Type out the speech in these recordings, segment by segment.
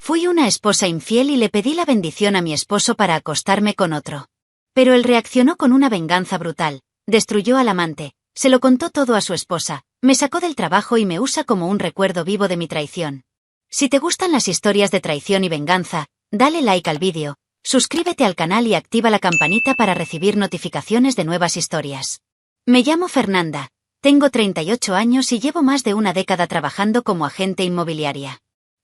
Fui una esposa infiel y le pedí la bendición a mi esposo para acostarme con otro. Pero él reaccionó con una venganza brutal, destruyó al amante, se lo contó todo a su esposa, me sacó del trabajo y me usa como un recuerdo vivo de mi traición. Si te gustan las historias de traición y venganza, dale like al vídeo, suscríbete al canal y activa la campanita para recibir notificaciones de nuevas historias. Me llamo Fernanda, tengo 38 años y llevo más de una década trabajando como agente inmobiliaria.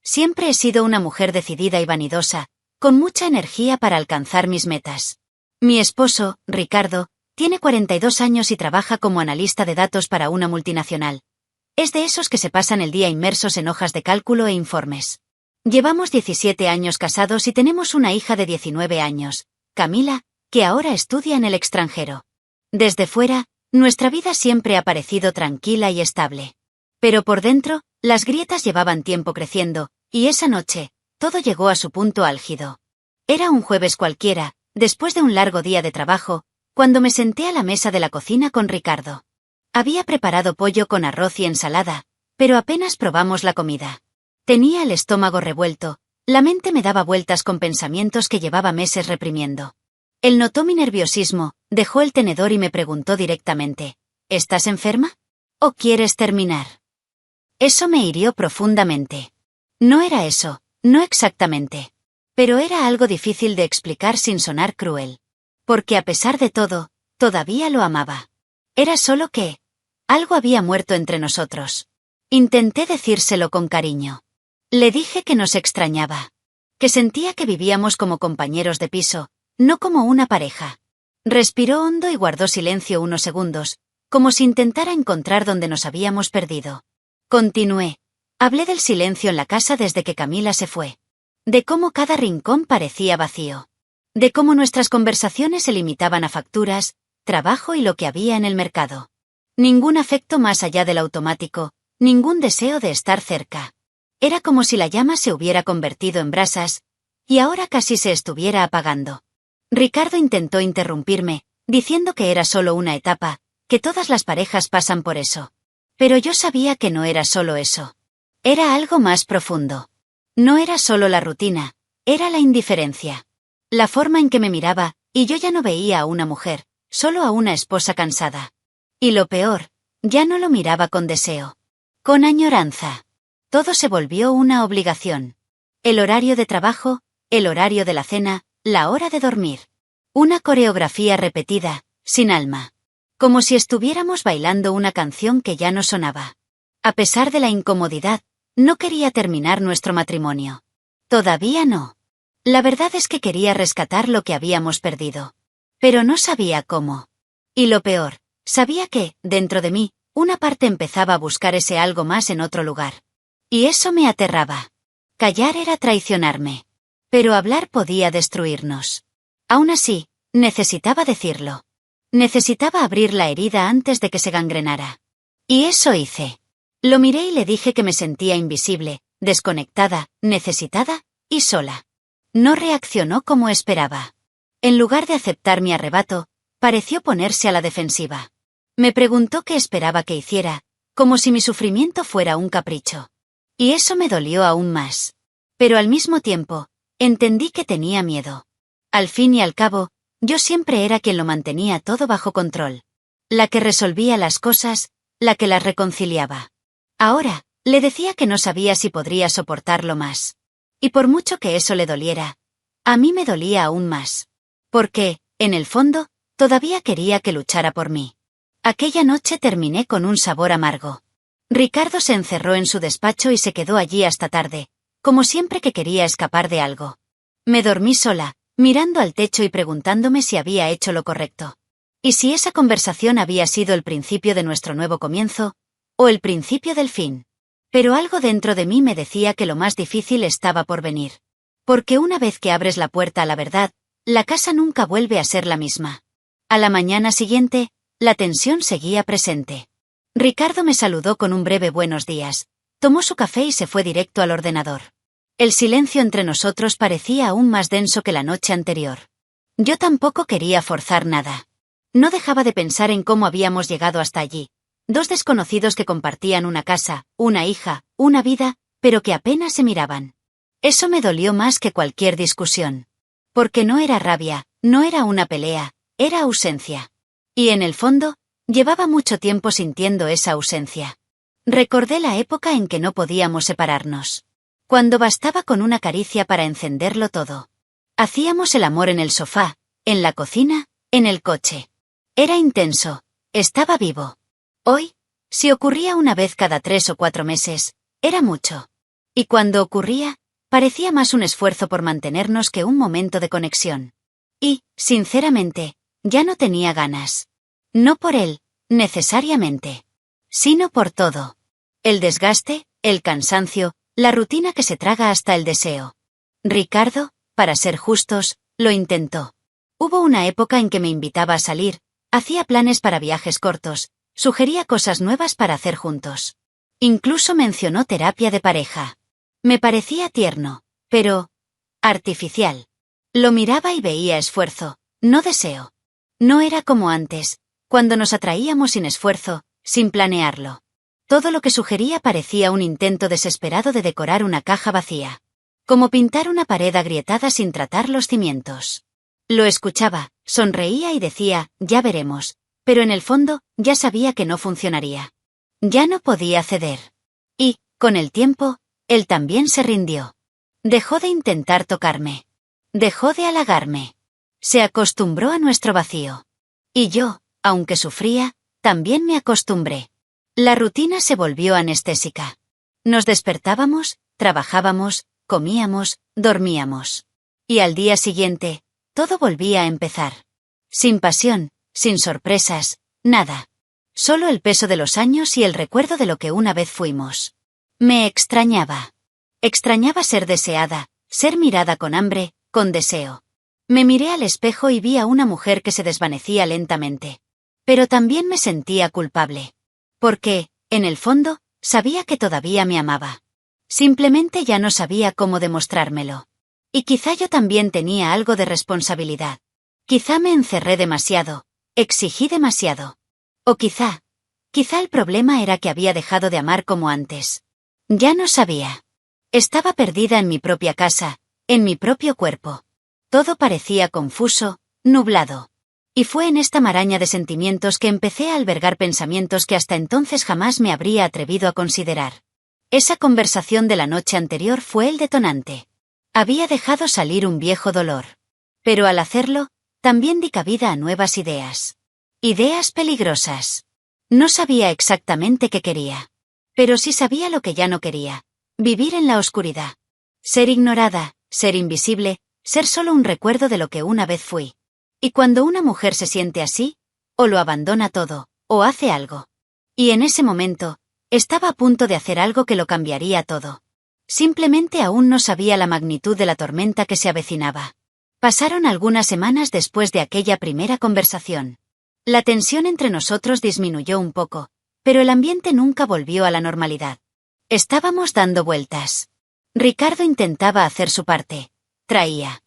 Siempre he sido una mujer decidida y vanidosa, con mucha energía para alcanzar mis metas. Mi esposo, Ricardo, tiene 42 años y trabaja como analista de datos para una multinacional. Es de esos que se pasan el día inmersos en hojas de cálculo e informes. Llevamos 17 años casados y tenemos una hija de 19 años, Camila, que ahora estudia en el extranjero. Desde fuera, nuestra vida siempre ha parecido tranquila y estable. Pero por dentro, las grietas llevaban tiempo creciendo, y esa noche, todo llegó a su punto álgido. Era un jueves cualquiera, después de un largo día de trabajo, cuando me senté a la mesa de la cocina con Ricardo. Había preparado pollo con arroz y ensalada, pero apenas probamos la comida. Tenía el estómago revuelto, la mente me daba vueltas con pensamientos que llevaba meses reprimiendo. Él notó mi nerviosismo, dejó el tenedor y me preguntó directamente, ¿estás enferma? ¿O quieres terminar? Eso me hirió profundamente. No era eso, no exactamente. Pero era algo difícil de explicar sin sonar cruel. Porque a pesar de todo, todavía lo amaba. Era solo que algo había muerto entre nosotros. Intenté decírselo con cariño. Le dije que nos extrañaba. Que sentía que vivíamos como compañeros de piso, no como una pareja. Respiró hondo y guardó silencio unos segundos, como si intentara encontrar dónde nos habíamos perdido. Continué. Hablé del silencio en la casa desde que Camila se fue. De cómo cada rincón parecía vacío. De cómo nuestras conversaciones se limitaban a facturas, trabajo y lo que había en el mercado. Ningún afecto más allá del automático, ningún deseo de estar cerca. Era como si la llama se hubiera convertido en brasas, y ahora casi se estuviera apagando. Ricardo intentó interrumpirme, diciendo que era solo una etapa, que todas las parejas pasan por eso. Pero yo sabía que no era solo eso. Era algo más profundo. No era solo la rutina, era la indiferencia. La forma en que me miraba, y yo ya no veía a una mujer, solo a una esposa cansada. Y lo peor, ya no lo miraba con deseo. Con añoranza. Todo se volvió una obligación. El horario de trabajo, el horario de la cena, la hora de dormir. Una coreografía repetida, sin alma. Como si estuviéramos bailando una canción que ya no sonaba. A pesar de la incomodidad, no quería terminar nuestro matrimonio. Todavía no. La verdad es que quería rescatar lo que habíamos perdido. Pero no sabía cómo. Y lo peor, sabía que, dentro de mí, una parte empezaba a buscar ese algo más en otro lugar. Y eso me aterraba. Callar era traicionarme. Pero hablar podía destruirnos. Aún así, necesitaba decirlo. Necesitaba abrir la herida antes de que se gangrenara. Y eso hice. Lo miré y le dije que me sentía invisible, desconectada, necesitada y sola. No reaccionó como esperaba. En lugar de aceptar mi arrebato, pareció ponerse a la defensiva. Me preguntó qué esperaba que hiciera, como si mi sufrimiento fuera un capricho. Y eso me dolió aún más. Pero al mismo tiempo, entendí que tenía miedo. Al fin y al cabo, yo siempre era quien lo mantenía todo bajo control. La que resolvía las cosas, la que las reconciliaba. Ahora, le decía que no sabía si podría soportarlo más. Y por mucho que eso le doliera, a mí me dolía aún más. Porque, en el fondo, todavía quería que luchara por mí. Aquella noche terminé con un sabor amargo. Ricardo se encerró en su despacho y se quedó allí hasta tarde, como siempre que quería escapar de algo. Me dormí sola, mirando al techo y preguntándome si había hecho lo correcto. Y si esa conversación había sido el principio de nuestro nuevo comienzo, o el principio del fin. Pero algo dentro de mí me decía que lo más difícil estaba por venir. Porque una vez que abres la puerta a la verdad, la casa nunca vuelve a ser la misma. A la mañana siguiente, la tensión seguía presente. Ricardo me saludó con un breve buenos días, tomó su café y se fue directo al ordenador. El silencio entre nosotros parecía aún más denso que la noche anterior. Yo tampoco quería forzar nada. No dejaba de pensar en cómo habíamos llegado hasta allí. Dos desconocidos que compartían una casa, una hija, una vida, pero que apenas se miraban. Eso me dolió más que cualquier discusión. Porque no era rabia, no era una pelea, era ausencia. Y en el fondo, llevaba mucho tiempo sintiendo esa ausencia. Recordé la época en que no podíamos separarnos. Cuando bastaba con una caricia para encenderlo todo. Hacíamos el amor en el sofá, en la cocina, en el coche. Era intenso, estaba vivo. Hoy, si ocurría una vez cada 3 o 4 meses, era mucho. Y cuando ocurría, parecía más un esfuerzo por mantenernos que un momento de conexión. Y, sinceramente, ya no tenía ganas. No por él, necesariamente. Sino por todo. El desgaste, el cansancio, la rutina que se traga hasta el deseo. Ricardo, para ser justos, lo intentó. Hubo una época en que me invitaba a salir, hacía planes para viajes cortos, sugería cosas nuevas para hacer juntos. Incluso mencionó terapia de pareja. Me parecía tierno, pero artificial. Lo miraba y veía esfuerzo, no deseo. No era como antes, cuando nos atraíamos sin esfuerzo, sin planearlo. Todo lo que sugería parecía un intento desesperado de decorar una caja vacía. Como pintar una pared agrietada sin tratar los cimientos. Lo escuchaba, sonreía y decía, ya veremos, pero en el fondo, ya sabía que no funcionaría. Ya no podía ceder. Y, con el tiempo, él también se rindió. Dejó de intentar tocarme. Dejó de halagarme. Se acostumbró a nuestro vacío. Y yo, aunque sufría, también me acostumbré. La rutina se volvió anestésica. Nos despertábamos, trabajábamos, comíamos, dormíamos. Y al día siguiente, todo volvía a empezar. Sin pasión, sin sorpresas, nada. Solo el peso de los años y el recuerdo de lo que una vez fuimos. Me extrañaba. Extrañaba ser deseada, ser mirada con hambre, con deseo. Me miré al espejo y vi a una mujer que se desvanecía lentamente. Pero también me sentía culpable. Porque, en el fondo, sabía que todavía me amaba. Simplemente ya no sabía cómo demostrármelo. Y quizá yo también tenía algo de responsabilidad. Quizá me encerré demasiado, exigí demasiado. O quizá el problema era que había dejado de amar como antes. Ya no sabía. Estaba perdida en mi propia casa, en mi propio cuerpo. Todo parecía confuso, nublado. Y fue en esta maraña de sentimientos que empecé a albergar pensamientos que hasta entonces jamás me habría atrevido a considerar. Esa conversación de la noche anterior fue el detonante. Había dejado salir un viejo dolor. Pero al hacerlo, también di cabida a nuevas ideas. Ideas peligrosas. No sabía exactamente qué quería. Pero sí sabía lo que ya no quería. Vivir en la oscuridad. Ser ignorada, ser invisible, ser solo un recuerdo de lo que una vez fui. Y cuando una mujer se siente así, o lo abandona todo, o hace algo. Y en ese momento, estaba a punto de hacer algo que lo cambiaría todo. Simplemente aún no sabía la magnitud de la tormenta que se avecinaba. Pasaron algunas semanas después de aquella primera conversación. La tensión entre nosotros disminuyó un poco, pero el ambiente nunca volvió a la normalidad. Estábamos dando vueltas. Ricardo intentaba hacer su parte. Traía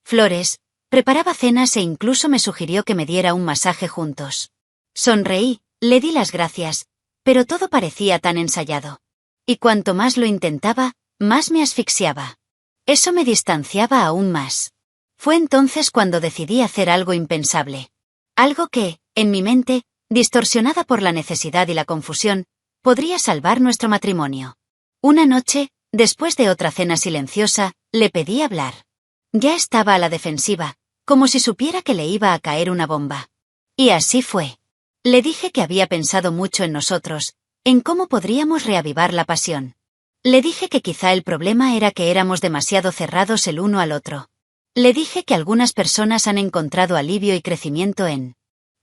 flores, preparaba cenas e incluso me sugirió que me diera un masaje juntos. Sonreí, le di las gracias, pero todo parecía tan ensayado. Y cuanto más lo intentaba, más me asfixiaba. Eso me distanciaba aún más. Fue entonces cuando decidí hacer algo impensable. Algo que, en mi mente, distorsionada por la necesidad y la confusión, podría salvar nuestro matrimonio. Una noche, después de otra cena silenciosa, le pedí hablar. Ya estaba a la defensiva, como si supiera que le iba a caer una bomba. Y así fue. Le dije que había pensado mucho en nosotros, en cómo podríamos reavivar la pasión. Le dije que quizá el problema era que éramos demasiado cerrados el uno al otro. Le dije que algunas personas han encontrado alivio y crecimiento en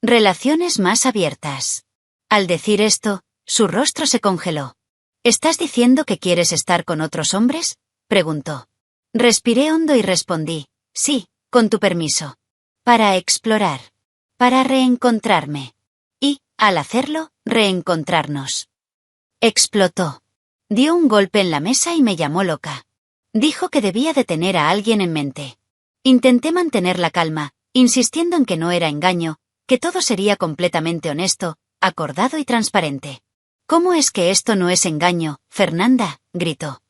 relaciones más abiertas. Al decir esto, su rostro se congeló. ¿Estás diciendo que quieres estar con otros hombres?, preguntó. Respiré hondo y respondí, sí, con tu permiso. Para explorar. Para reencontrarme. Y, al hacerlo, reencontrarnos. Explotó. Dio un golpe en la mesa y me llamó loca. Dijo que debía de tener a alguien en mente. Intenté mantener la calma, insistiendo en que no era engaño, que todo sería completamente honesto, acordado y transparente. ¿Cómo es que esto no es engaño, Fernanda?, gritó.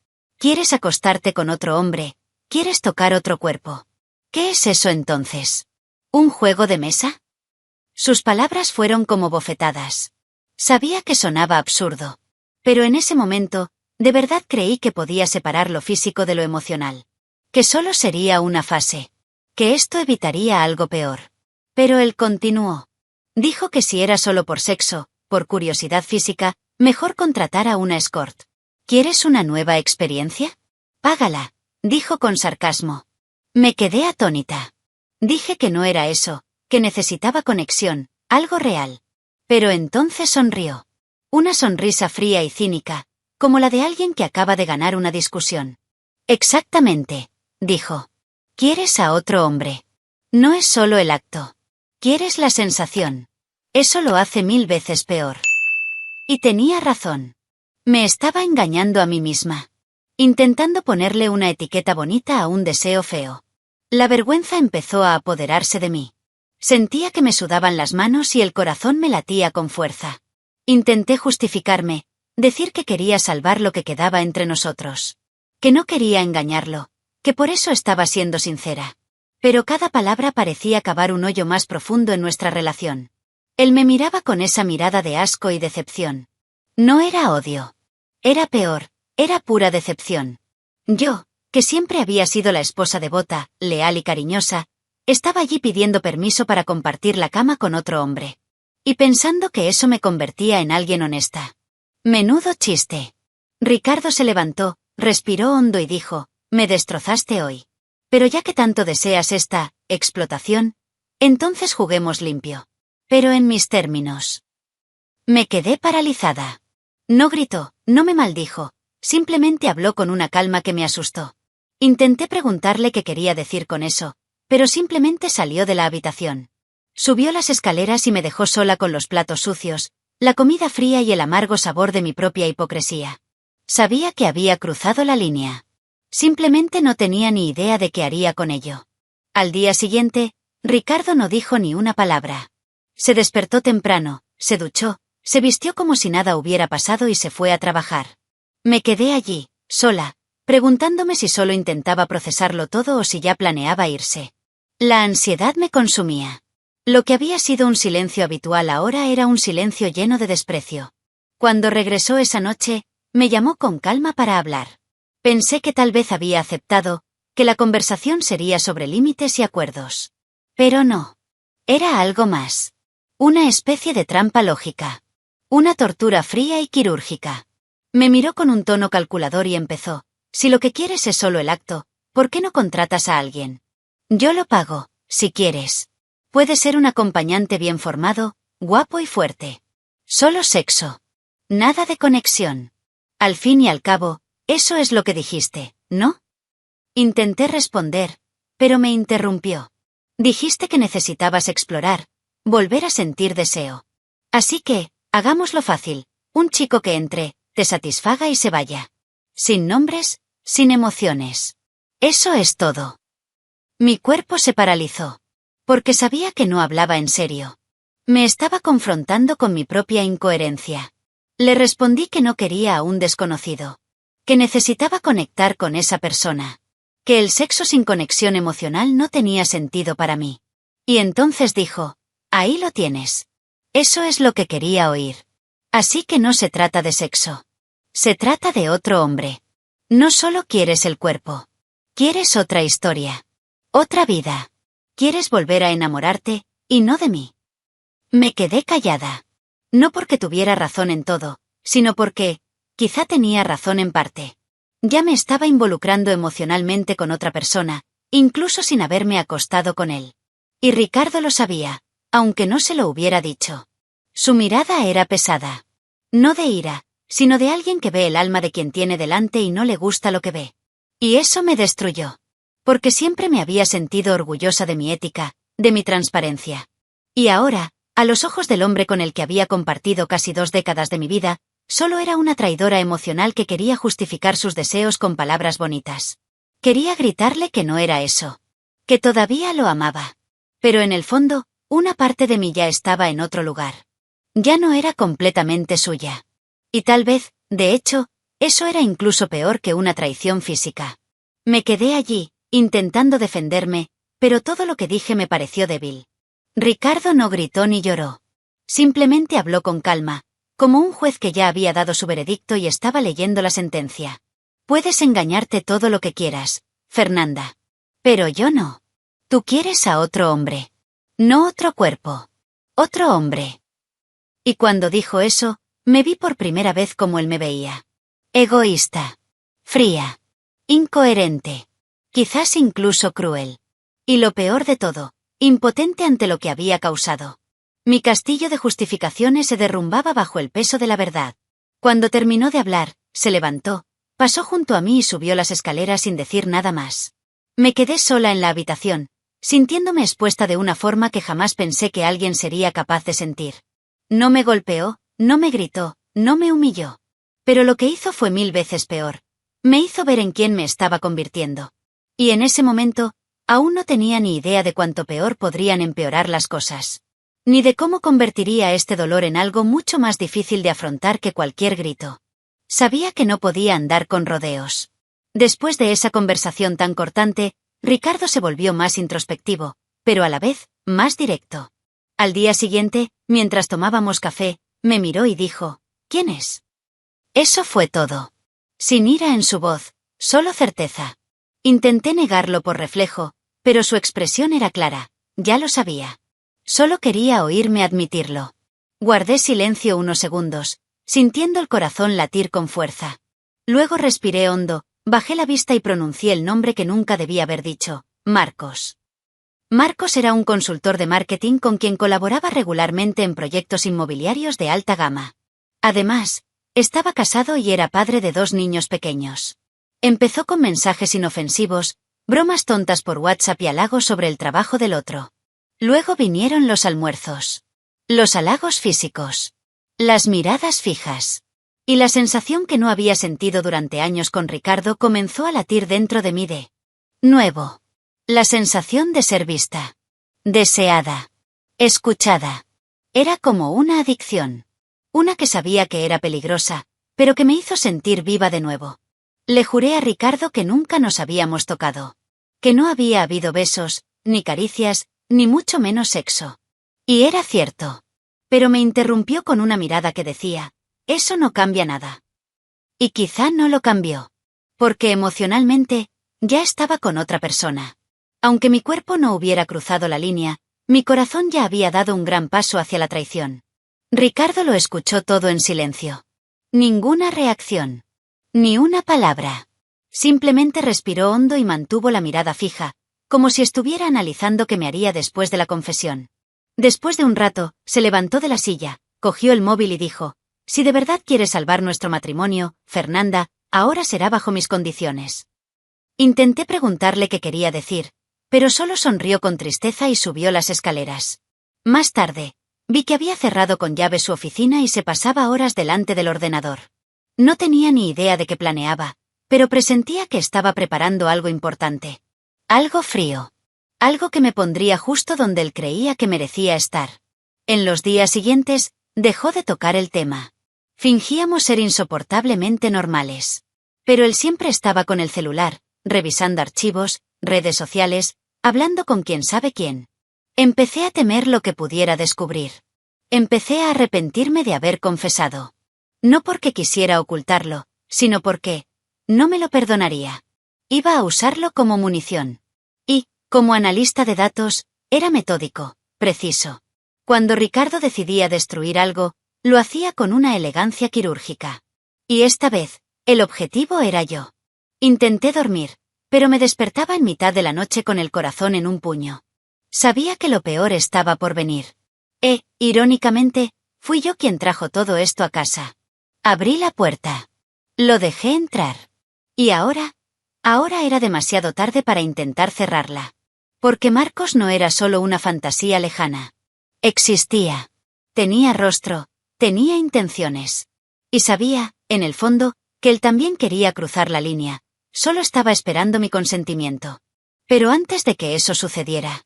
¿Quieres acostarte con otro hombre? ¿Quieres tocar otro cuerpo? ¿Qué es eso entonces? ¿Un juego de mesa? Sus palabras fueron como bofetadas. Sabía que sonaba absurdo. Pero en ese momento, de verdad creí que podía separar lo físico de lo emocional. Que solo sería una fase. Que esto evitaría algo peor. Pero él continuó. Dijo que si era solo por sexo, por curiosidad física, mejor contratar a una escort. ¿Quieres una nueva experiencia? Págala, dijo con sarcasmo. Me quedé atónita. Dije que no era eso, que necesitaba conexión, algo real. Pero entonces sonrió. Una sonrisa fría y cínica, como la de alguien que acaba de ganar una discusión. Exactamente, dijo. Quieres a otro hombre. No es solo el acto. Quieres la sensación. Eso lo hace 1000 veces peor. Y tenía razón. Me estaba engañando a mí misma. Intentando ponerle una etiqueta bonita a un deseo feo. La vergüenza empezó a apoderarse de mí. Sentía que me sudaban las manos y el corazón me latía con fuerza. Intenté justificarme, decir que quería salvar lo que quedaba entre nosotros. Que no quería engañarlo, que por eso estaba siendo sincera. Pero cada palabra parecía cavar un hoyo más profundo en nuestra relación. Él me miraba con esa mirada de asco y decepción. No era odio. Era peor, era pura decepción. Yo, que siempre había sido la esposa devota, leal y cariñosa, estaba allí pidiendo permiso para compartir la cama con otro hombre. Y pensando que eso me convertía en alguien honesta. Menudo chiste. Ricardo se levantó, respiró hondo y dijo, me destrozaste hoy. Pero ya que tanto deseas esta explotación, entonces juguemos limpio. Pero en mis términos. Me quedé paralizada. No gritó, no me maldijo, simplemente habló con una calma que me asustó. Intenté preguntarle qué quería decir con eso, pero simplemente salió de la habitación. Subió las escaleras y me dejó sola con los platos sucios, la comida fría y el amargo sabor de mi propia hipocresía. Sabía que había cruzado la línea. Simplemente no tenía ni idea de qué haría con ello. Al día siguiente, Ricardo no dijo ni una palabra. Se despertó temprano, se duchó, se vistió como si nada hubiera pasado y se fue a trabajar. Me quedé allí, sola, preguntándome si solo intentaba procesarlo todo o si ya planeaba irse. La ansiedad me consumía. Lo que había sido un silencio habitual ahora era un silencio lleno de desprecio. Cuando regresó esa noche, me llamó con calma para hablar. Pensé que tal vez había aceptado, que la conversación sería sobre límites y acuerdos. Pero no. Era algo más. Una especie de trampa lógica. Una tortura fría y quirúrgica. Me miró con un tono calculador y empezó, si lo que quieres es solo el acto, ¿por qué no contratas a alguien? Yo lo pago, si quieres. Puede ser un acompañante bien formado, guapo y fuerte. Solo sexo. Nada de conexión. Al fin y al cabo, eso es lo que dijiste, ¿no? Intenté responder, pero me interrumpió. Dijiste que necesitabas explorar, volver a sentir deseo. Así que, hagámoslo fácil, un chico que entre, te satisfaga y se vaya. Sin nombres, sin emociones. Eso es todo. Mi cuerpo se paralizó. Porque sabía que no hablaba en serio. Me estaba confrontando con mi propia incoherencia. Le respondí que no quería a un desconocido. Que necesitaba conectar con esa persona. Que el sexo sin conexión emocional no tenía sentido para mí. Y entonces dijo, ahí lo tienes. Eso es lo que quería oír. Así que no se trata de sexo. Se trata de otro hombre. No solo quieres el cuerpo. Quieres otra historia. Otra vida. Quieres volver a enamorarte, y no de mí. Me quedé callada. No porque tuviera razón en todo, sino porque, quizá tenía razón en parte. Ya me estaba involucrando emocionalmente con otra persona, incluso sin haberme acostado con él. Y Ricardo lo sabía, aunque no se lo hubiera dicho. Su mirada era pesada. No de ira, sino de alguien que ve el alma de quien tiene delante y no le gusta lo que ve. Y eso me destruyó. Porque siempre me había sentido orgullosa de mi ética, de mi transparencia. Y ahora, a los ojos del hombre con el que había compartido casi 2 décadas de mi vida, solo era una traidora emocional que quería justificar sus deseos con palabras bonitas. Quería gritarle que no era eso. Que todavía lo amaba. Pero en el fondo, una parte de mí ya estaba en otro lugar. Ya no era completamente suya. Y tal vez, de hecho, Eso era incluso peor que una traición física. Me quedé allí, intentando defenderme, pero todo lo que dije me pareció débil. Ricardo no gritó ni lloró. Simplemente habló con calma, como un juez que ya había dado su veredicto y estaba leyendo la sentencia. Puedes engañarte todo lo que quieras, Fernanda. Pero yo no. Tú quieres a otro hombre. No otro cuerpo. Otro hombre. Y cuando dijo eso, me vi por primera vez como él me veía. Egoísta. Fría. Incoherente. Quizás incluso cruel. Y lo peor de todo, impotente ante lo que había causado. Mi castillo de justificaciones se derrumbaba bajo el peso de la verdad. Cuando terminó de hablar, se levantó, pasó junto a mí y subió las escaleras sin decir nada más. Me quedé sola en la habitación, sintiéndome expuesta de una forma que jamás pensé que alguien sería capaz de sentir. No me golpeó, no me gritó, no me humilló. Pero lo que hizo fue 1000 veces peor. Me hizo ver en quién me estaba convirtiendo. Y en ese momento, aún no tenía ni idea de cuánto peor podrían empeorar las cosas. Ni de cómo convertiría este dolor en algo mucho más difícil de afrontar que cualquier grito. Sabía que no podía andar con rodeos. Después de esa conversación tan cortante, Ricardo se volvió más introspectivo, pero a la vez, más directo. Al día siguiente, mientras tomábamos café, me miró y dijo, ¿quién es? Eso fue todo. Sin ira en su voz, solo certeza. Intenté negarlo por reflejo, pero su expresión era clara, ya lo sabía. Solo quería oírme admitirlo. Guardé silencio unos segundos, sintiendo el corazón latir con fuerza. Luego respiré hondo, bajé la vista y pronuncié el nombre que nunca debía haber dicho, Marcos. Marcos era un consultor de marketing con quien colaboraba regularmente en proyectos inmobiliarios de alta gama. Además, estaba casado y era padre de 2 niños pequeños. Empezó con mensajes inofensivos, bromas tontas por WhatsApp y halagos sobre el trabajo del otro. Luego vinieron los almuerzos. Los halagos físicos. Las miradas fijas. Y la sensación que no había sentido durante años con Ricardo comenzó a latir dentro de mí de nuevo. La sensación de ser vista. Deseada. Escuchada. Era como una adicción. Una que sabía que era peligrosa, pero que me hizo sentir viva de nuevo. Le juré a Ricardo que nunca nos habíamos tocado. Que no había habido besos, ni caricias, ni mucho menos sexo. Y era cierto. Pero me interrumpió con una mirada que decía, eso no cambia nada. Y quizá no lo cambió. Porque emocionalmente, ya estaba con otra persona. Aunque mi cuerpo no hubiera cruzado la línea, mi corazón ya había dado un gran paso hacia la traición. Ricardo lo escuchó todo en silencio. Ninguna reacción. Ni una palabra. Simplemente respiró hondo y mantuvo la mirada fija, como si estuviera analizando qué me haría después de la confesión. Después de un rato, se levantó de la silla, cogió el móvil y dijo, si de verdad quieres salvar nuestro matrimonio, Fernanda, ahora será bajo mis condiciones. Intenté preguntarle qué quería decir, pero solo sonrió con tristeza y subió las escaleras. Más tarde, vi que había cerrado con llave su oficina y se pasaba horas delante del ordenador. No tenía ni idea de qué planeaba, pero presentía que estaba preparando algo importante. Algo frío. Algo que me pondría justo donde él creía que merecía estar. En los días siguientes, dejó de tocar el tema. Fingíamos ser insoportablemente normales. Pero él siempre estaba con el celular, revisando archivos, redes sociales, hablando con quién sabe quién. Empecé a temer lo que pudiera descubrir. Empecé a arrepentirme de haber confesado. No porque quisiera ocultarlo, sino porque no me lo perdonaría. Iba a usarlo como munición. Y, como analista de datos, era metódico, preciso. Cuando Ricardo decidía destruir algo, lo hacía con una elegancia quirúrgica. Y esta vez, el objetivo era yo. Intenté dormir, pero me despertaba en mitad de la noche con el corazón en un puño. Sabía que lo peor estaba por venir. Irónicamente, fui yo quien trajo todo esto a casa. Abrí la puerta. Lo dejé entrar. Y ahora era demasiado tarde para intentar cerrarla. Porque Marcos no era solo una fantasía lejana. Existía. Tenía rostro, tenía intenciones. Y sabía, en el fondo, que él también quería cruzar la línea. Solo estaba esperando mi consentimiento. Pero antes de que eso sucediera,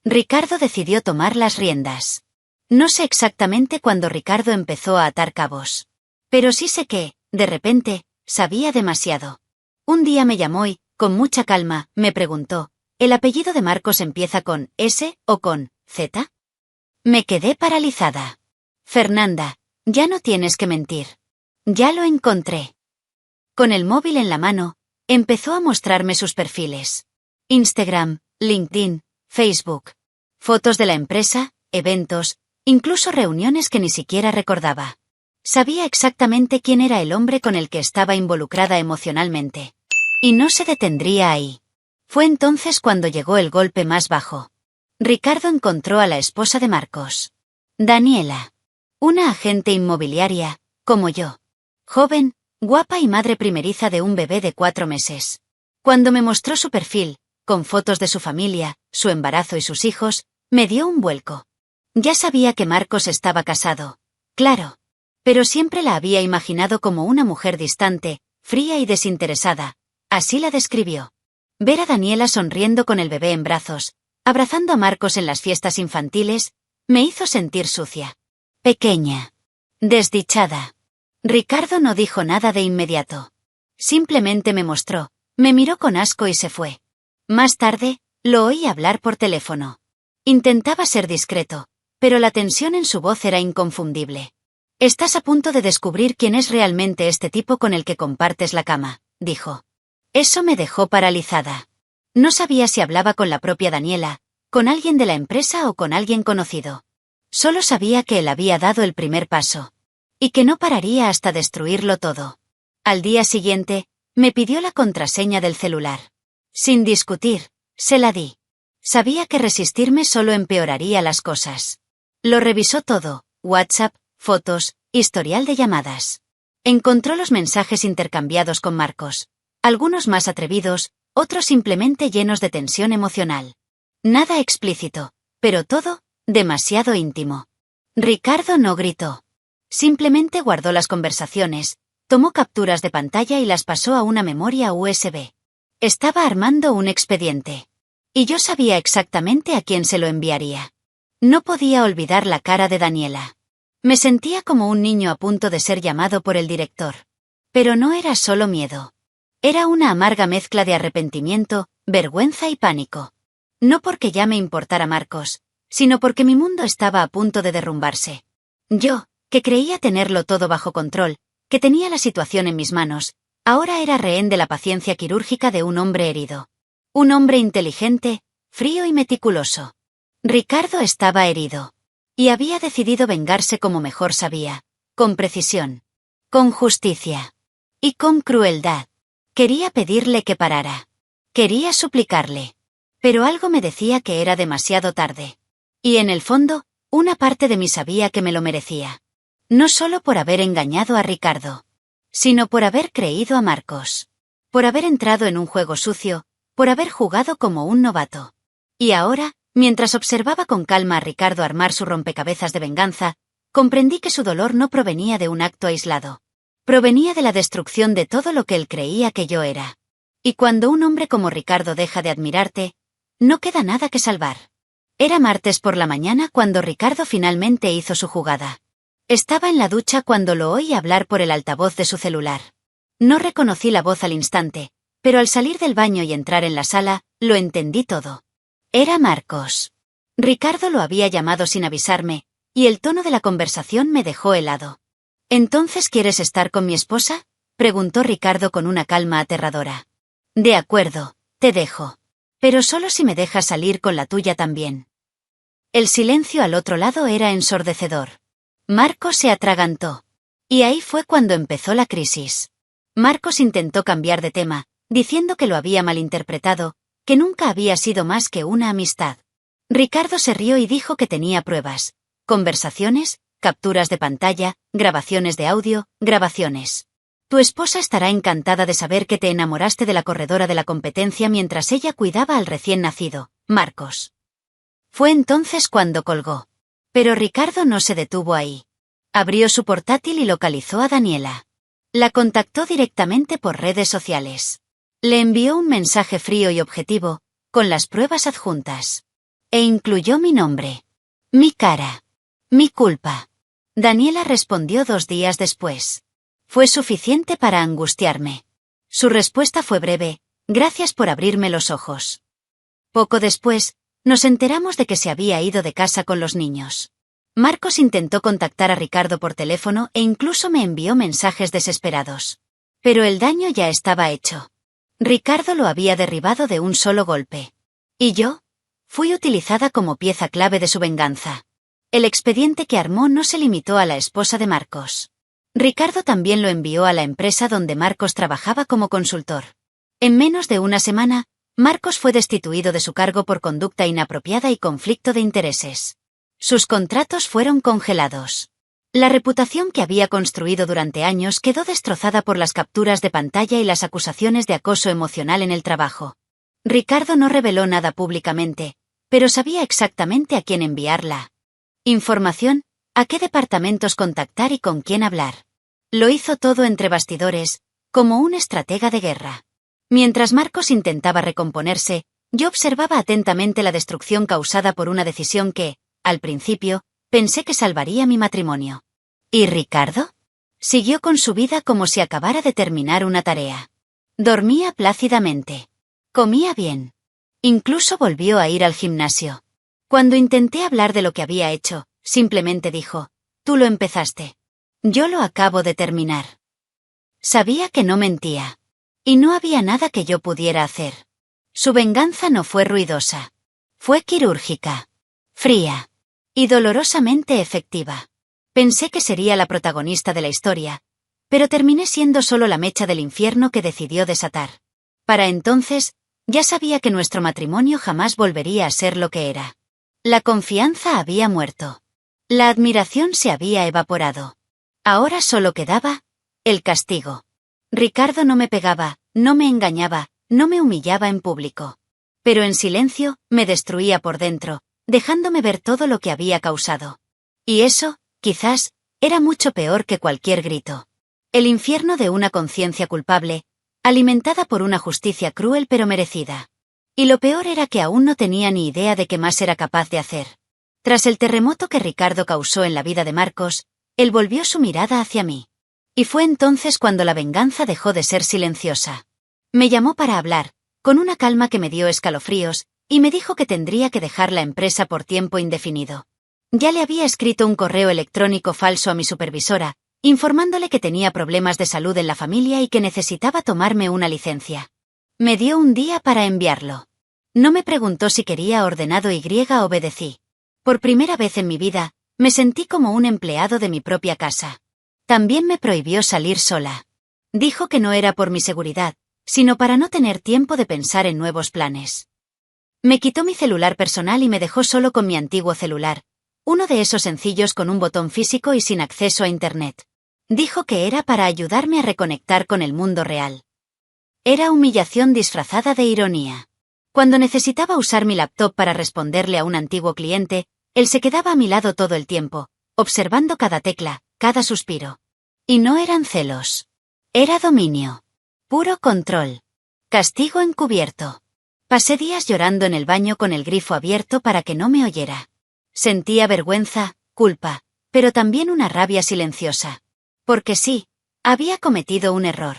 Ricardo decidió tomar las riendas. No sé exactamente cuándo Ricardo empezó a atar cabos. Pero sí sé que, de repente, Sabía demasiado. Un día me llamó y, con mucha calma, me preguntó, ¿el apellido de Marcos empieza con S o con Z? Me quedé paralizada. Fernanda, ya no tienes que mentir. Ya lo encontré. Con el móvil en la mano, empezó a mostrarme sus perfiles. Instagram, LinkedIn, Facebook. Fotos de la empresa, eventos, incluso reuniones que ni siquiera recordaba. Sabía exactamente quién era el hombre con el que estaba involucrada emocionalmente. Y no se detendría ahí. Fue entonces cuando llegó el golpe más bajo. Ricardo encontró a la esposa de Marcos. Daniela. Una agente inmobiliaria, como yo. Joven, guapa y madre primeriza de un bebé de 4 meses. Cuando me mostró su perfil, con fotos de su familia, su embarazo y sus hijos, me dio un vuelco. Ya sabía que Marcos estaba casado. Claro. Pero siempre la había imaginado como una mujer distante, fría y desinteresada. Así la describió. Ver a Daniela sonriendo con el bebé en brazos, abrazando a Marcos en las fiestas infantiles, me hizo sentir sucia. Pequeña. Desdichada. Ricardo no dijo nada de inmediato. Simplemente me mostró, me miró con asco y se fue. Más tarde, lo oí hablar por teléfono. Intentaba ser discreto, pero la tensión en su voz era inconfundible. Estás a punto de descubrir quién es realmente este tipo con el que compartes la cama, dijo. Eso me dejó paralizada. No sabía si hablaba con la propia Daniela, con alguien de la empresa o con alguien conocido. Solo sabía que él había dado el primer paso. Y que no pararía hasta destruirlo todo. Al día siguiente, me pidió la contraseña del celular. Sin discutir, se la di. Sabía que resistirme solo empeoraría las cosas. Lo revisó todo, WhatsApp, fotos, historial de llamadas. Encontró los mensajes intercambiados con Marcos. Algunos más atrevidos, otros simplemente llenos de tensión emocional. Nada explícito, pero todo, demasiado íntimo. Ricardo no gritó. Simplemente guardó las conversaciones, tomó capturas de pantalla y las pasó a una memoria USB. Estaba armando un expediente. Y yo sabía exactamente a quién se lo enviaría. No podía olvidar la cara de Daniela. Me sentía como un niño a punto de ser llamado por el director. Pero no era solo miedo. Era una amarga mezcla de arrepentimiento, vergüenza y pánico. No porque ya me importara Marcos, sino porque mi mundo estaba a punto de derrumbarse. Yo, que creía tenerlo todo bajo control, que tenía la situación en mis manos, ahora era rehén de la paciencia quirúrgica de un hombre herido. Un hombre inteligente, frío y meticuloso. Ricardo estaba herido. Y había decidido vengarse como mejor sabía, con precisión, con justicia y con crueldad. Quería pedirle que parara. Quería suplicarle. Pero algo me decía que era demasiado tarde. Y en el fondo, una parte de mí sabía que me lo merecía. No solo por haber engañado a Ricardo, sino por haber creído a Marcos. Por haber entrado en un juego sucio, por haber jugado como un novato. Y ahora, mientras observaba con calma a Ricardo armar su rompecabezas de venganza, comprendí que su dolor no provenía de un acto aislado. Provenía de la destrucción de todo lo que él creía que yo era. Y cuando un hombre como Ricardo deja de admirarte, no queda nada que salvar. Era martes por la mañana cuando Ricardo finalmente hizo su jugada. Estaba en la ducha cuando lo oí hablar por el altavoz de su celular. No reconocí la voz al instante, pero al salir del baño y entrar en la sala, lo entendí todo. Era Marcos. Ricardo lo había llamado sin avisarme, y el tono de la conversación me dejó helado. ¿Entonces quieres estar con mi esposa?, preguntó Ricardo con una calma aterradora. De acuerdo, te dejo. Pero solo si me dejas salir con la tuya también. El silencio al otro lado era ensordecedor. Marcos se atragantó. Y ahí fue cuando empezó la crisis. Marcos intentó cambiar de tema, diciendo que lo había malinterpretado, que nunca había sido más que una amistad. Ricardo se rió y dijo que tenía pruebas. Conversaciones, capturas de pantalla, grabaciones de audio, grabaciones. Tu esposa estará encantada de saber que te enamoraste de la corredora de la competencia mientras ella cuidaba al recién nacido, Marcos. Fue entonces cuando colgó. Pero Ricardo no se detuvo ahí. Abrió su portátil y localizó a Daniela. La contactó directamente por redes sociales. Le envió un mensaje frío y objetivo, con las pruebas adjuntas. E incluyó mi nombre. Mi cara. Mi culpa. Daniela respondió 2 días después. Fue suficiente para angustiarme. Su respuesta fue breve: gracias por abrirme los ojos. Poco después, nos enteramos de que se había ido de casa con los niños. Marcos intentó contactar a Ricardo por teléfono e incluso me envió mensajes desesperados. Pero el daño ya estaba hecho. Ricardo lo había derribado de un solo golpe. ¿Y yo? Fui utilizada como pieza clave de su venganza. El expediente que armó no se limitó a la esposa de Marcos. Ricardo también lo envió a la empresa donde Marcos trabajaba como consultor. En menos de una semana, Marcos fue destituido de su cargo por conducta inapropiada y conflicto de intereses. Sus contratos fueron congelados. La reputación que había construido durante años quedó destrozada por las capturas de pantalla y las acusaciones de acoso emocional en el trabajo. Ricardo no reveló nada públicamente, pero sabía exactamente a quién enviarla. Información, a qué departamentos contactar y con quién hablar. Lo hizo todo entre bastidores, como un estratega de guerra. Mientras Marcos intentaba recomponerse, yo observaba atentamente la destrucción causada por una decisión que, al principio, pensé que salvaría mi matrimonio. ¿Y Ricardo? Siguió con su vida como si acabara de terminar una tarea. Dormía plácidamente. Comía bien. Incluso volvió a ir al gimnasio. Cuando intenté hablar de lo que había hecho, simplemente dijo: tú lo empezaste. Yo lo acabo de terminar. Sabía que no mentía. Y no había nada que yo pudiera hacer. Su venganza no fue ruidosa. Fue quirúrgica. Fría. Y dolorosamente efectiva. Pensé que sería la protagonista de la historia, pero terminé siendo solo la mecha del infierno que decidió desatar. Para entonces, ya sabía que nuestro matrimonio jamás volvería a ser lo que era. La confianza había muerto. La admiración se había evaporado. Ahora solo quedaba el castigo. Ricardo no me pegaba, no me engañaba, no me humillaba en público. Pero en silencio, me destruía por dentro, dejándome ver todo lo que había causado. Y eso, quizás, era mucho peor que cualquier grito. El infierno de una conciencia culpable, alimentada por una justicia cruel pero merecida. Y lo peor era que aún no tenía ni idea de qué más era capaz de hacer. Tras el terremoto que Ricardo causó en la vida de Marcos, él volvió su mirada hacia mí. Y fue entonces cuando la venganza dejó de ser silenciosa. Me llamó para hablar, con una calma que me dio escalofríos, y me dijo que tendría que dejar la empresa por tiempo indefinido. Ya le había escrito un correo electrónico falso a mi supervisora, informándole que tenía problemas de salud en la familia y que necesitaba tomarme una licencia. Me dio un día para enviarlo. No me preguntó si quería ordenado y obedecí. Por primera vez en mi vida, me sentí como un empleado de mi propia casa. También me prohibió salir sola. Dijo que no era por mi seguridad, sino para no tener tiempo de pensar en nuevos planes. Me quitó mi celular personal y me dejó solo con mi antiguo celular, uno de esos sencillos con un botón físico y sin acceso a Internet. Dijo que era para ayudarme a reconectar con el mundo real. Era humillación disfrazada de ironía. Cuando necesitaba usar mi laptop para responderle a un antiguo cliente, él se quedaba a mi lado todo el tiempo, observando cada tecla, cada suspiro. Y no eran celos. Era dominio. Puro control. Castigo encubierto. Pasé días llorando en el baño con el grifo abierto para que no me oyera. Sentía vergüenza, culpa, pero también una rabia silenciosa. Porque sí, había cometido un error.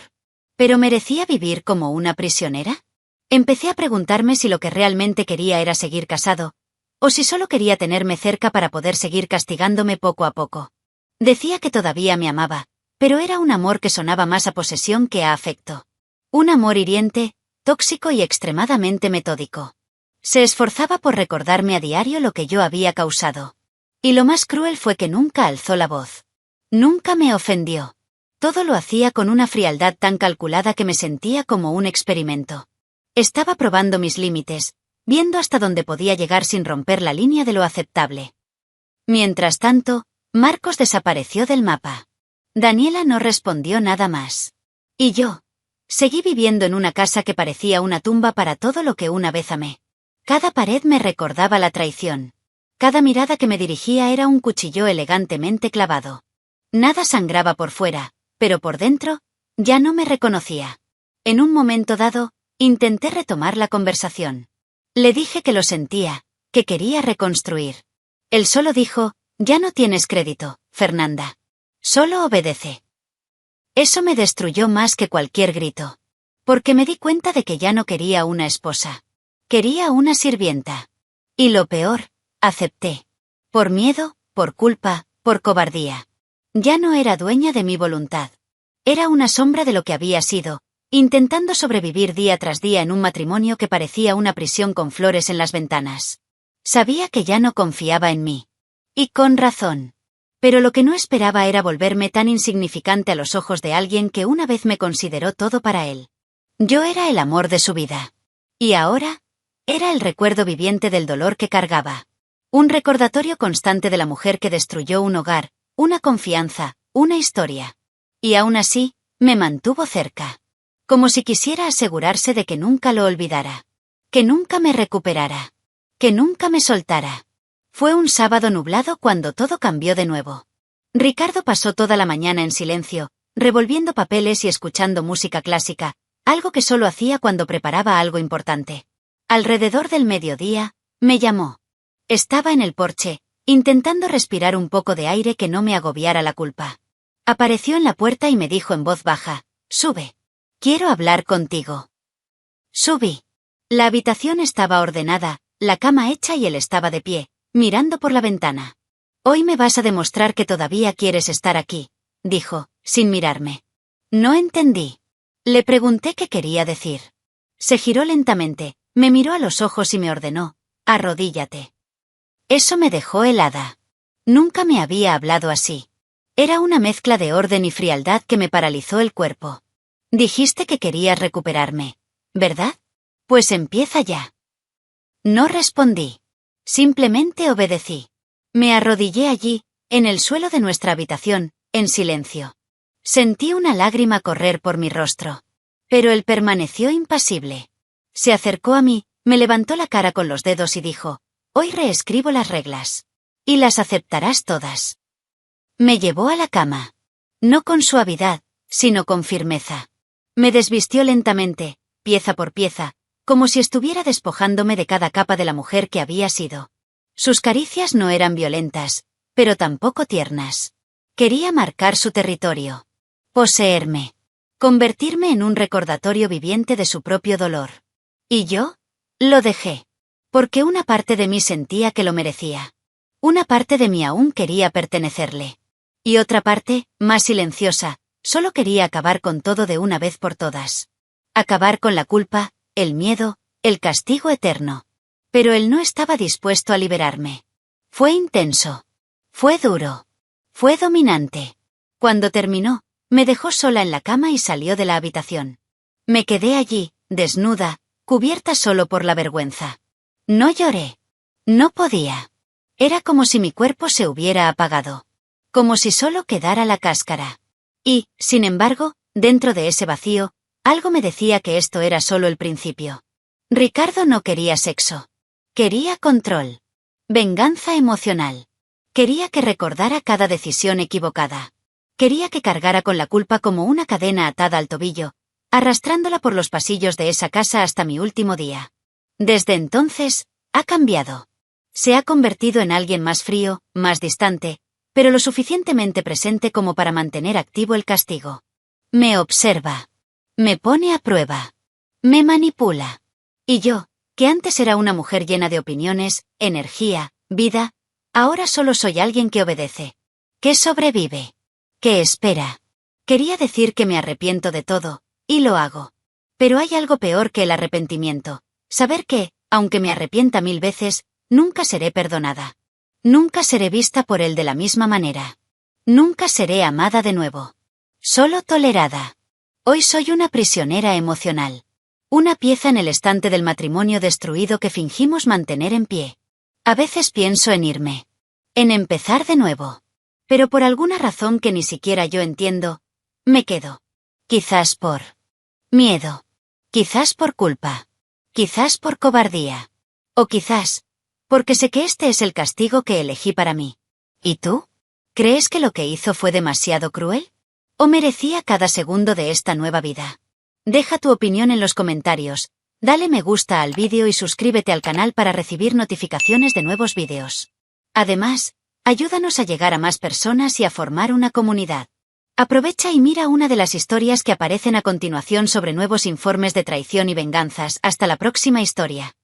¿Pero merecía vivir como una prisionera? Empecé a preguntarme si lo que realmente quería era seguir casado, o si solo quería tenerme cerca para poder seguir castigándome poco a poco. Decía que todavía me amaba, pero era un amor que sonaba más a posesión que a afecto. Un amor hiriente, tóxico y extremadamente metódico. Se esforzaba por recordarme a diario lo que yo había causado. Y lo más cruel fue que nunca alzó la voz. Nunca me ofendió. Todo lo hacía con una frialdad tan calculada que me sentía como un experimento. Estaba probando mis límites, viendo hasta dónde podía llegar sin romper la línea de lo aceptable. Mientras tanto, Marcos desapareció del mapa. Daniela no respondió nada más. Y yo seguí viviendo en una casa que parecía una tumba para todo lo que una vez amé. Cada pared me recordaba la traición. Cada mirada que me dirigía era un cuchillo elegantemente clavado. Nada sangraba por fuera, pero por dentro, ya no me reconocía. En un momento dado, intenté retomar la conversación. Le dije que lo sentía, que quería reconstruir. Él solo dijo: ya no tienes crédito, Fernanda. Solo obedece. Eso me destruyó más que cualquier grito. Porque me di cuenta de que ya no quería una esposa. Quería una sirvienta. Y lo peor, acepté. Por miedo, por culpa, por cobardía. Ya no era dueña de mi voluntad. Era una sombra de lo que había sido, intentando sobrevivir día tras día en un matrimonio que parecía una prisión con flores en las ventanas. Sabía que ya no confiaba en mí. Y con razón. Pero lo que no esperaba era volverme tan insignificante a los ojos de alguien que una vez me consideró todo para él. Yo era el amor de su vida. Y ahora, era el recuerdo viviente del dolor que cargaba. Un recordatorio constante de la mujer que destruyó un hogar, una confianza, una historia. Y aún así, me mantuvo cerca. Como si quisiera asegurarse de que nunca lo olvidara. Que nunca me recuperara. Que nunca me soltara. Fue un sábado nublado cuando todo cambió de nuevo. Ricardo pasó toda la mañana en silencio, revolviendo papeles y escuchando música clásica, algo que solo hacía cuando preparaba algo importante. Alrededor del mediodía, me llamó. Estaba en el porche, intentando respirar un poco de aire que no me agobiara la culpa. Apareció en la puerta y me dijo en voz baja, «Sube. Quiero hablar contigo». Subí. La habitación estaba ordenada, la cama hecha y él estaba de pie, mirando por la ventana. «Hoy me vas a demostrar que todavía quieres estar aquí», dijo, sin mirarme. No entendí. Le pregunté qué quería decir. Se giró lentamente, me miró a los ojos y me ordenó, «Arrodíllate». Eso me dejó helada. Nunca me había hablado así. Era una mezcla de orden y frialdad que me paralizó el cuerpo. Dijiste que querías recuperarme, ¿verdad? Pues empieza ya. No respondí. Simplemente obedecí. Me arrodillé allí, en el suelo de nuestra habitación, en silencio. Sentí una lágrima correr por mi rostro. Pero él permaneció impasible. Se acercó a mí, me levantó la cara con los dedos y dijo, «Hoy reescribo las reglas. Y las aceptarás todas». Me llevó a la cama. No con suavidad, sino con firmeza. Me desvistió lentamente, pieza por pieza, como si estuviera despojándome de cada capa de la mujer que había sido. Sus caricias no eran violentas, pero tampoco tiernas. Quería marcar su territorio. Poseerme. Convertirme en un recordatorio viviente de su propio dolor. Y yo, lo dejé. Porque una parte de mí sentía que lo merecía. Una parte de mí aún quería pertenecerle. Y otra parte, más silenciosa, solo quería acabar con todo de una vez por todas. Acabar con la culpa, el miedo, el castigo eterno. Pero él no estaba dispuesto a liberarme. Fue intenso. Fue duro. Fue dominante. Cuando terminó, me dejó sola en la cama y salió de la habitación. Me quedé allí, desnuda, cubierta solo por la vergüenza. No lloré. No podía. Era como si mi cuerpo se hubiera apagado. Como si solo quedara la cáscara. Y, sin embargo, dentro de ese vacío, algo me decía que esto era solo el principio. Ricardo no quería sexo. Quería control. Venganza emocional. Quería que recordara cada decisión equivocada. Quería que cargara con la culpa como una cadena atada al tobillo, arrastrándola por los pasillos de esa casa hasta mi último día. Desde entonces, ha cambiado. Se ha convertido en alguien más frío, más distante, pero lo suficientemente presente como para mantener activo el castigo. Me observa. Me pone a prueba. Me manipula. Y yo, que antes era una mujer llena de opiniones, energía, vida, ahora solo soy alguien que obedece. Que sobrevive. Que espera. Quería decir que me arrepiento de todo, y lo hago. Pero hay algo peor que el arrepentimiento. Saber que, aunque me arrepienta 1000 veces, nunca seré perdonada. Nunca seré vista por él de la misma manera. Nunca seré amada de nuevo. Solo tolerada. Hoy soy una prisionera emocional. Una pieza en el estante del matrimonio destruido que fingimos mantener en pie. A veces pienso en irme. En empezar de nuevo. Pero por alguna razón que ni siquiera yo entiendo, me quedo. Quizás por miedo. Quizás por culpa. Quizás por cobardía. O quizás porque sé que este es el castigo que elegí para mí. ¿Y tú? ¿Crees que lo que hizo fue demasiado cruel? ¿O merecía cada segundo de esta nueva vida? Deja tu opinión en los comentarios, dale me gusta al vídeo y suscríbete al canal para recibir notificaciones de nuevos vídeos. Además, ayúdanos a llegar a más personas y a formar una comunidad. Aprovecha y mira una de las historias que aparecen a continuación sobre nuevos informes de traición y venganzas. Hasta la próxima historia.